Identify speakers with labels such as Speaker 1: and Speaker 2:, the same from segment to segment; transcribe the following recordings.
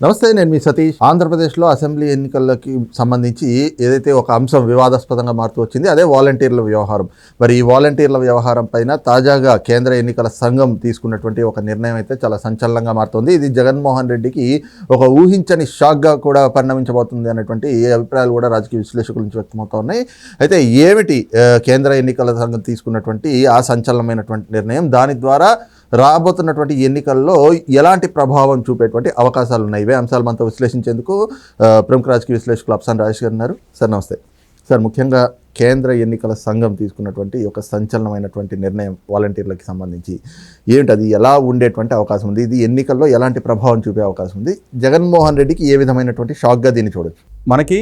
Speaker 1: నమస్తే, నేను మీ సతీష్. ఆంధ్రప్రదేశ్లో అసెంబ్లీ ఎన్నికలకి సంబంధించి ఏదైతే ఒక అంశం వివాదాస్పదంగా మారుతూ వచ్చింది, అదే వాలంటీర్ల వ్యవహారం. మరి ఈ వాలంటీర్ల వ్యవహారం పైన తాజాగా కేంద్ర ఎన్నికల సంఘం తీసుకున్నటువంటి ఒక నిర్ణయం అయితే చాలా సంచలనంగా మారుతుంది. ఇది జగన్మోహన్ రెడ్డికి ఒక ఊహించని షాక్గా కూడా పరిణమించబోతుంది అనేటువంటి అభిప్రాయాలు కూడా రాజకీయ విశ్లేషకుల నుంచి వ్యక్తమవుతూ ఉన్నాయి. అయితే ఏమిటి కేంద్ర ఎన్నికల సంఘం తీసుకున్నటువంటి ఆ సంచలనమైనటువంటి నిర్ణయం, దాని ద్వారా రాబోతున్నటువంటి ఎన్నికల్లో ఎలాంటి ప్రభావం చూపేటువంటి అవకాశాలు ఉన్నాయి? ఇవే అంశాలు మనతో విశ్లేషించేందుకు ప్రముఖ రాజకీయ విశ్లేషకులు అప్సాన్ రాజేష్ గారు ఉన్నారు. సార్ నమస్తే. సార్, ముఖ్యంగా కేంద్ర ఎన్నికల సంఘం తీసుకున్నటువంటి ఒక సంచలనమైనటువంటి నిర్ణయం వాలంటీర్లకి సంబంధించి ఏమిటి, అది ఎలా ఉండేటువంటి అవకాశం ఉంది, ఇది ఎన్నికల్లో ఎలాంటి ప్రభావం చూపే అవకాశం ఉంది, జగన్మోహన్ రెడ్డికి ఏ విధమైనటువంటి షాక్గా దీన్ని చూడొచ్చు?
Speaker 2: మనకి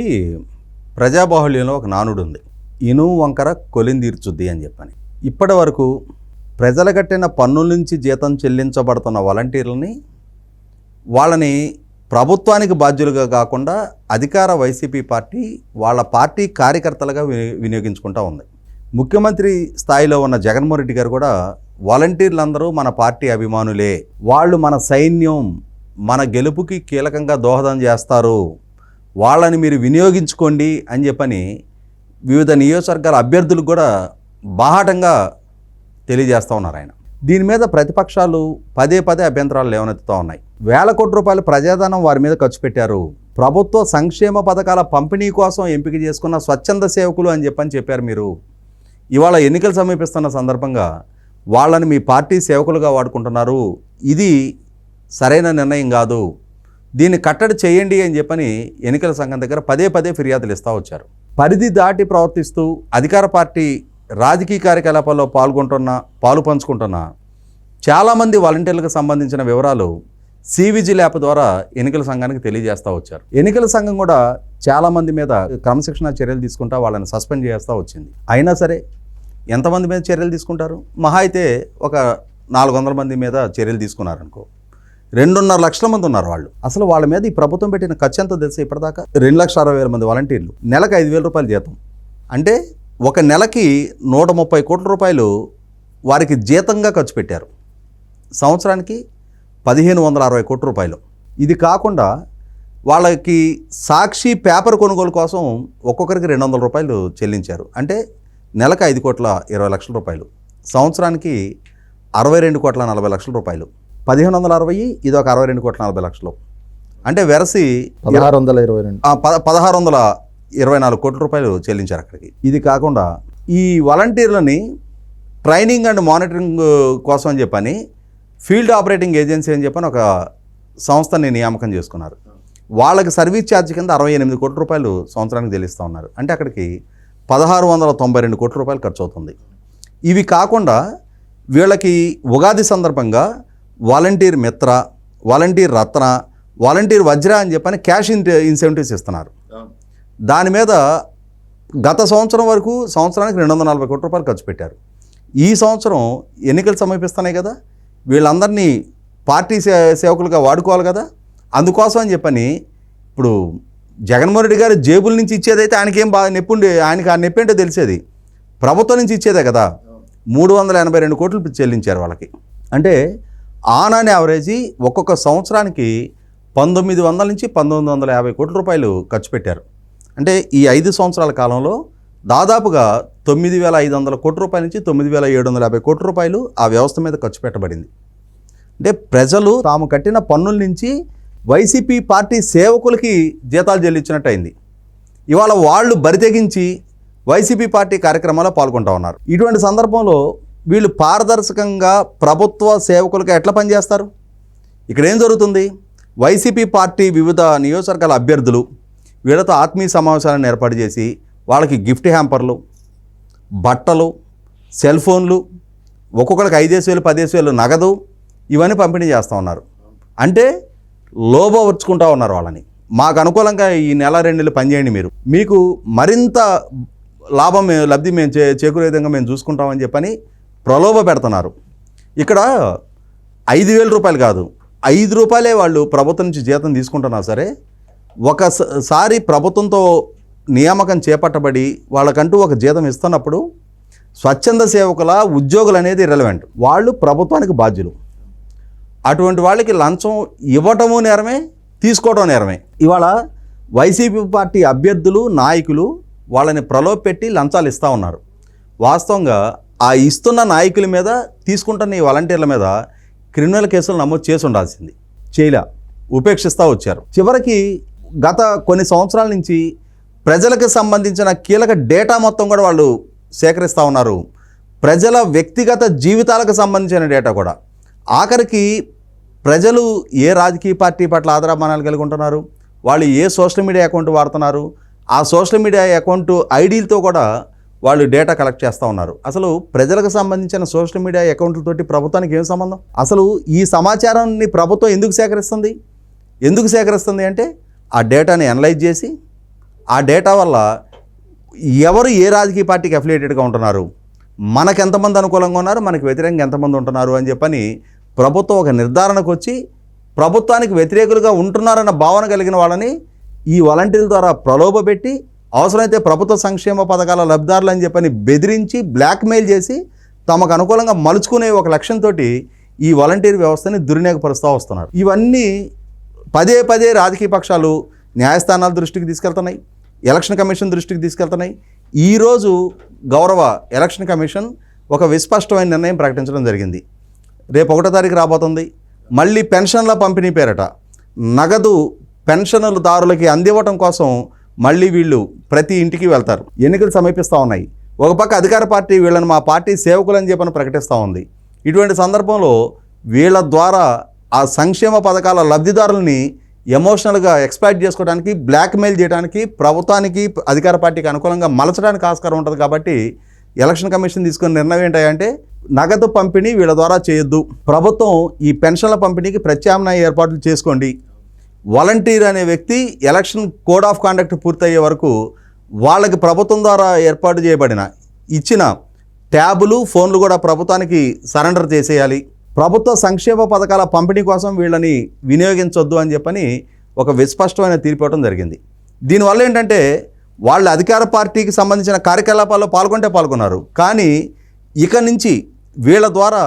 Speaker 2: ప్రజాబాహుళ్యంలో ఒక నానుడు ఉంది, ఇను వంకర కొలిందీర్చుద్ది అని చెప్పని. ఇప్పటి వరకు ప్రజలు కట్టిన పన్నుల నుంచి జీతం చెల్లించబడుతున్న వాలంటీర్లని వాళ్ళని ప్రభుత్వానికి బాధ్యులుగా కాకుండా అధికార వైసీపీ పార్టీ వాళ్ళ పార్టీ కార్యకర్తలుగా వినియోగించుకుంటూ ఉంది. ముఖ్యమంత్రి స్థాయిలో ఉన్న జగన్మోహన్ రెడ్డి గారు కూడా వాలంటీర్లందరూ మన పార్టీ అభిమానులే, వాళ్ళు మన సైన్యం, మన గెలుపుకి కీలకంగా దోహదం చేస్తారు, వాళ్ళని మీరు వినియోగించుకోండి అని చెప్పని వివిధ నియోజకవర్గాల అభ్యర్థులకు కూడా బాహాటంగా తెలియజేస్తూ ఉన్నారు ఆయన. దీని మీద ప్రతిపక్షాలు పదే అభ్యంతరాలు లేవనెత్తుతూ ఉన్నాయి. వేల కోట్ల రూపాయలు ప్రజాధనం వారి మీద ఖర్చు పెట్టారు, ప్రభుత్వ సంక్షేమ పథకాల పంపిణీ కోసం ఎంపిక చేసుకున్న స్వచ్ఛంద సేవకులు అని చెప్పారు మీరు. ఇవాళ ఎన్నికలు సమీపిస్తున్న సందర్భంగా వాళ్ళని మీ పార్టీ సేవకులుగా వాడుకుంటున్నారు, ఇది సరైన నిర్ణయం కాదు, దీన్ని కట్టడి చేయండి అని చెప్పని ఎన్నికల సంఘం దగ్గర పదే ఫిర్యాదులు ఇస్తూ వచ్చారు. పరిధి దాటి ప్రవర్తిస్తూ అధికార పార్టీ రాజకీయ కార్యకలాపాల్లో పాలు పంచుకుంటున్న చాలామంది వాలంటీర్లకు సంబంధించిన వివరాలు సివిజిల్ యాప్ ద్వారా ఎన్నికల సంఘానికి తెలియజేస్తూ వచ్చారు. ఎన్నికల సంఘం కూడా చాలామంది మీద క్రమశిక్షణ చర్యలు తీసుకుంటా వాళ్ళని సస్పెండ్ చేస్తూ వచ్చింది. అయినా సరే ఎంతమంది మీద చర్యలు తీసుకుంటారు? మహా అయితే ఒక 400 మంది మీద చర్యలు తీసుకున్నారనుకో, 2.5 లక్షల మంది ఉన్నారు వాళ్ళు. అసలు వాళ్ళ మీద ఈ ప్రభుత్వం పెట్టిన ఖర్చు ఎంతో తెలుసు? ఇప్పటిదాకా 2,60,000 మంది వాలంటీర్లు, నెలకు 5,000 రూపాయలు జీతం, అంటే ఒక నెలకి 130 కోట్ల రూపాయలు వారికి జీతంగా ఖర్చు పెట్టారు. సంవత్సరానికి 1,560 కోట్ల రూపాయలు. ఇది కాకుండా వాళ్ళకి సాక్షి పేపర్ కొనుగోలు కోసం ఒక్కొక్కరికి 200 రూపాయలు చెల్లించారు, అంటే నెలకు 5,20,00,000 రూపాయలు, సంవత్సరానికి 62,40,00,000 రూపాయలు. 1,560, ఇది ఒక 62,40,00,000, అంటే వెరసి 1624 కోట్ల రూపాయలు చెల్లించారు అక్కడికి. ఇది కాకుండా ఈ వాలంటీర్లని ట్రైనింగ్ అండ్ మానిటరింగ్ కోసం అని చెప్పని ఫీల్డ్ ఆపరేటింగ్ ఏజెన్సీ అని చెప్పని ఒక సంస్థని నియామకం చేసుకున్నారు. వాళ్ళకి సర్వీస్ ఛార్జ్ కింద 68 కోట్ల రూపాయలు సంవత్సరానికి చెల్లిస్తూ ఉన్నారు, అంటే అక్కడికి 1,692 కోట్ల రూపాయలు ఖర్చు అవుతుంది. ఇవి కాకుండా వీళ్ళకి ఉగాది సందర్భంగా వాలంటీర్ మిత్ర, వాలంటీర్ రత్న, వాలంటీర్ వజ్ర అని చెప్పని క్యాష్ ఇన్సెంటివ్స్ ఇస్తున్నారు. దాని మీద గత సంవత్సరం వరకు సంవత్సరానికి 240 కోట్ల రూపాయలు ఖర్చు పెట్టారు. ఈ సంవత్సరం ఎన్నికలు సమీపిస్తున్నాయి కదా, వీళ్ళందరినీ పార్టీ సేవకులుగా వాడుకోవాలి కదా, అందుకోసం అని చెప్పని ఇప్పుడు జగన్మోహన్ రెడ్డి గారు జేబుల నుంచి ఇచ్చేదైతే ఆయనకేం బాగా నొప్పి, ఆయనకి ఆ నొప్పి ఏంటో తెలిసేది, ప్రభుత్వం నుంచి ఇచ్చేదే కదా. 382 కోట్లు చెల్లించారు వాళ్ళకి, అంటే ఆన్ అండ్ యావరేజీ ఒక్కొక్క సంవత్సరానికి 1900 నుంచి 1950 కోట్ల రూపాయలు ఖర్చు పెట్టారు. అంటే ఈ 5 సంవత్సరాల కాలంలో దాదాపుగా 9,500 కోట్ల రూపాయల నుంచి 9,750 కోట్ల రూపాయలు ఆ వ్యవస్థ మీద ఖర్చు పెట్టబడింది. అంటే ప్రజలు తాము కట్టిన పన్నుల నుంచి వైసీపీ పార్టీ సేవకులకి జీతాలు చెల్లించినట్టు అయింది. ఇవాళ వాళ్ళు బరితెగించి వైసీపీ పార్టీ కార్యక్రమాల్లో పాల్గొంటూ ఉన్నారు. ఇటువంటి సందర్భంలో వీళ్ళు పారదర్శకంగా ప్రభుత్వ సేవకులుగా ఎట్లా పనిచేస్తారు? ఇక్కడ ఏం జరుగుతుంది? వైసీపీ పార్టీ వివిధ నియోజకవర్గాల అభ్యర్థులు వీళ్ళతో ఆత్మీయ సమావేశాలను ఏర్పాటు చేసి వాళ్ళకి గిఫ్ట్ హ్యాంపర్లు, బట్టలు, సెల్ ఫోన్లు, ఒక్కొక్కరికి 5,000 10,000 నగదు, ఇవన్నీ పంపిణీ చేస్తూ ఉన్నారు. అంటే లోబవర్చుకుంటూ ఉన్నారు వాళ్ళని. మాకు అనుకూలంగా ఈ నెల 2 నెలలు పనిచేయండి, మీకు మరింత లబ్ధి మేము చేకూరే విధంగా మేము చూసుకుంటామని చెప్పని ప్రలోభ పెడుతున్నారు. ఇక్కడ 5,000 రూపాయలు కాదు, 5 రూపాయలే వాళ్ళు ప్రభుత్వం నుంచి జీతం తీసుకుంటున్నా సరే, ఒకసారి ప్రభుత్వంతో నియామకం చేపట్టబడి వాళ్ళకంటూ ఒక జీతం ఇస్తున్నప్పుడు స్వచ్ఛంద సేవకుల ఉద్యోగులు అనేది ఇర్రెలవెంట్, వాళ్ళు ప్రభుత్వానికి బాధ్యులు. అటువంటి వాళ్ళకి లంచం ఇవ్వటము నేరమే, తీసుకోవడం నేరమే. ఇవాళ వైసీపీ పార్టీ అభ్యర్థులు నాయకులు వాళ్ళని ప్రలోభపెట్టి లంచాలు ఇస్తూ ఉన్నారు. వాస్తవంగా ఆ ఇస్తున్న నాయకుల మీద తీసుకుంటున్న ఈ వాలంటీర్ల మీద క్రిమినల్ కేసులు నమోదు చేసి ఉండాల్సింది, చేయలే, ఉపేక్షిస్తూ వచ్చారు. చివరికి గత కొన్ని సంవత్సరాల నుంచి ప్రజలకు సంబంధించిన కీలక డేటా మొత్తం కూడా వాళ్ళు సేకరిస్తూ ఉన్నారు. ప్రజల వ్యక్తిగత జీవితాలకు సంబంధించిన డేటా కూడా. ఆఖరికి ప్రజలు ఏ రాజకీయ పార్టీ పట్ల ఆదరాభిమానాలు కలిగి ఉంటున్నారు, వాళ్ళు ఏ సోషల్ మీడియా అకౌంట్ వాడుతున్నారు, ఆ సోషల్ మీడియా అకౌంట్ ఐడీలతో కూడా వాళ్ళు డేటా కలెక్ట్ చేస్తూ ఉన్నారు. అసలు ప్రజలకు సంబంధించిన సోషల్ మీడియా అకౌంట్లతోటి ప్రభుత్వానికి ఏం సంబంధం? అసలు ఈ సమాచారాన్ని ప్రభుత్వం ఎందుకు సేకరిస్తుంది అంటే ఆ డేటాని అనలైజ్ చేసి ఆ డేటా వల్ల ఎవరు ఏ రాజకీయ పార్టీకి అఫిలియేటెడ్గా ఉంటున్నారు, మనకు ఎంతమంది అనుకూలంగా ఉన్నారు, మనకు వ్యతిరేకంగా ఎంతమంది ఉంటున్నారు అని చెప్పని ప్రభుత్వం ఒక నిర్ధారణకు వచ్చి ప్రభుత్వానికి వ్యతిరేకులుగా ఉంటున్నారన్న భావన కలిగిన వాళ్ళని ఈ వాలంటీర్ల ద్వారా ప్రలోభపెట్టి అవసరమైతే ప్రభుత్వ సంక్షేమ పథకాల లబ్ధిదారులు అని చెప్పని బెదిరించి బ్లాక్మెయిల్ చేసి తమకు అనుకూలంగా మలుచుకునే ఒక లక్ష్యంతో ఈ వాలంటీర్ వ్యవస్థని దుర్వినియోగపరుస్తూ వస్తున్నారు. ఇవన్నీ పదే పదే రాజకీయ పక్షాలు న్యాయస్థానాల దృష్టికి తీసుకెళ్తున్నాయి, ఎలక్షన్ కమిషన్ దృష్టికి తీసుకెళ్తున్నాయి. ఈరోజు గౌరవ ఎలక్షన్ కమిషన్ ఒక విస్పష్టమైన నిర్ణయం ప్రకటించడం జరిగింది. రేపు 1వ తారీఖు రాబోతుంది. మళ్ళీ పెన్షన్ల పంపిణీ పేరట నగదు పెన్షన్దారులకి అందివ్వటం కోసం మళ్ళీ వీళ్ళు ప్రతి ఇంటికి వెళ్తారు. ఎన్నికలు సమీపిస్తూ ఉన్నాయి. ఒక పక్క అధికార పార్టీ వీళ్ళని మా పార్టీ సేవకులని చెప్పని ప్రకటిస్తూ ఉంది. ఇటువంటి సందర్భంలో వీళ్ళ ద్వారా ఆ సంక్షేమ పథకాల లబ్ధిదారులని ఎమోషనల్గా ఎక్స్ప్లాయిట్ చేసుకోవడానికి, బ్లాక్మెయిల్ చేయడానికి, ప్రభుత్వానికి అధికార పార్టీకి అనుకూలంగా మలచడానికి ఆస్కారం ఉంటుంది. కాబట్టి ఎలక్షన్ కమిషన్ తీసుకున్న నిర్ణయం ఏంటంటే నగదు పంపిణీ వీళ్ళ ద్వారా చేయొద్దు, ప్రభుత్వం ఈ పెన్షన్ల పంపిణీకి ప్రత్యామ్నాయ ఏర్పాట్లు చేసుకోండి. వాలంటీర్ అనే వ్యక్తి ఎలక్షన్ కోడ్ ఆఫ్ కాండక్ట్ పూర్తయ్యే వరకు వాళ్ళకి ప్రభుత్వం ద్వారా ఏర్పాటు చేయబడిన ఇచ్చిన ట్యాబులు, ఫోన్లు కూడా ప్రభుత్వానికి సరెండర్ చేసేయాలి. ప్రభుత్వ సంక్షేమ పథకాల పంపిణీ కోసం వీళ్ళని వినియోగించొద్దు అని చెప్పని ఒక విస్పష్టమైన తీర్పు ఇవ్వడం జరిగింది. దీనివల్ల ఏంటంటే వాళ్ళు అధికార పార్టీకి సంబంధించిన కార్యకలాపాల్లో పాల్గొన్నారు, కానీ ఇక నుంచి వీళ్ళ ద్వారా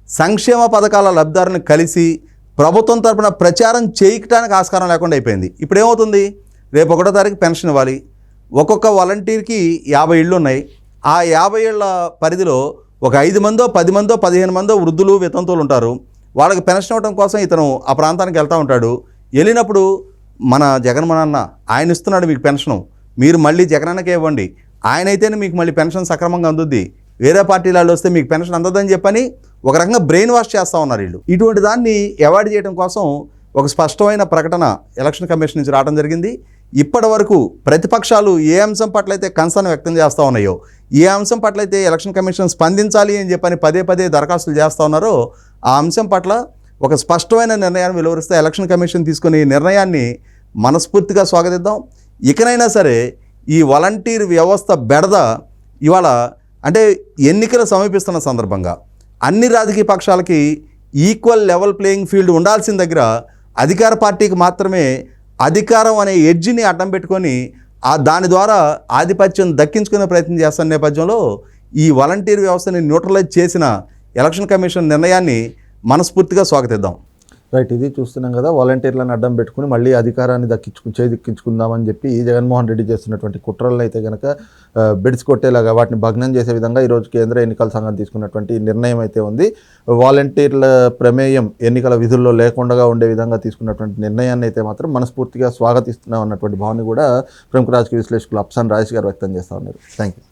Speaker 2: సంక్షేమ పథకాల లబ్ధిదారులను కలిసి ప్రభుత్వం తరపున ప్రచారం చేయడానికి ఆస్కారం లేకుండా అయిపోయింది. ఇప్పుడు ఏమవుతుంది, రేపు 1వ తారీఖు పెన్షన్ ఇవ్వాలి. ఒక్కొక్క వాలంటీర్కి 50 ఇళ్ళు ఉన్నాయి. ఆ 50 ఇళ్ల పరిధిలో ఒక 5 మందో 10 మందో 15 మందో వృద్ధులు వితంతువులు ఉంటారు. వాళ్ళకి పెన్షన్ ఇవ్వడం కోసం ఇతను ఆ ప్రాంతానికి వెళ్తూ ఉంటాడు. వెళ్ళినప్పుడు మన జగన్మోహన్ ఆయన ఇస్తున్నాడు మీకు పెన్షను, మీరు మళ్ళీ జగనన్నకే ఇవ్వండి, ఆయన అయితేనే మీకు మళ్ళీ పెన్షన్ సక్రమంగా అందుద్ది, వేరే పార్టీలలో వస్తే మీకు పెన్షన్ అందదని చెప్పని ఒక రకంగా బ్రెయిన్ వాష్ చేస్తూ ఉన్నారు వీళ్ళు. ఇటువంటి దాన్ని అవాయిడ్ చేయడం కోసం ఒక స్పష్టమైన ప్రకటన ఎలక్షన్ కమిషన్ నుంచి రావడం జరిగింది. ఇప్పటి వరకు ప్రతిపక్షాలు ఏ అంశం పట్ల అయితే కన్సర్న్ వ్యక్తం చేస్తూ ఉన్నాయో, ఏ అంశం పట్ల అయితే ఎలక్షన్ కమిషన్ స్పందించాలి అని చెప్పని పదే పదే దరఖాస్తులు చేస్తూ ఉన్నారో ఆ అంశం పట్ల ఒక స్పష్టమైన నిర్ణయాన్ని వెలువరిస్తే ఎలక్షన్ కమిషన్ తీసుకునే నిర్ణయాన్ని మనస్ఫూర్తిగా స్వాగతిద్దాం. ఇకనైనా సరే ఈ వాలంటీర్ వ్యవస్థ బెడద ఇవాళ అంటే ఎన్నికలు సమీపిస్తున్న సందర్భంగా అన్ని రాజకీయ పక్షాలకి ఈక్వల్ లెవెల్ ప్లేయింగ్ ఫీల్డ్ ఉండాల్సిన దగ్గర అధికార పార్టీకి మాత్రమే అధికారం అనే ఎడ్జిని అడ్డం పెట్టుకొని దాని ద్వారా ఆధిపత్యం దక్కించుకునే ప్రయత్నం చేస్తున్న నేపథ్యంలో ఈ వాలంటీర్ వ్యవస్థని న్యూట్రలైజ్ చేసిన ఎలక్షన్ కమిషన్ నిర్ణయాన్ని మనస్ఫూర్తిగా స్వాగతిద్దాం.
Speaker 1: రైట్, ఇది చూస్తున్నాం కదా, వాలంటీర్లను అడ్డం పెట్టుకుని మళ్ళీ అధికారాన్ని చేదిక్కించుకుందామని చెప్పి జగన్మోహన్ రెడ్డి చేస్తున్నటువంటి కుట్రలను అయితే కనుక బెడిసి కొట్టేలాగా వాటిని భగ్నం చేసే విధంగా ఈరోజు కేంద్ర ఎన్నికల సంఘం తీసుకున్నటువంటి నిర్ణయం అయితే ఉంది. వాలంటీర్ల ప్రమేయం ఎన్నికల విధుల్లో లేకుండా ఉండే విధంగా తీసుకున్నటువంటి నిర్ణయాన్ని అయితే మాత్రం మనస్ఫూర్తిగా స్వాగతిస్తున్నాం అన్నటువంటి భావన కూడా ప్రముఖ రాజకీయ విశ్లేషకులు అప్సాన్ రాజేష్ గారు వ్యక్తం చేస్తూ ఉన్నారు. Thank you.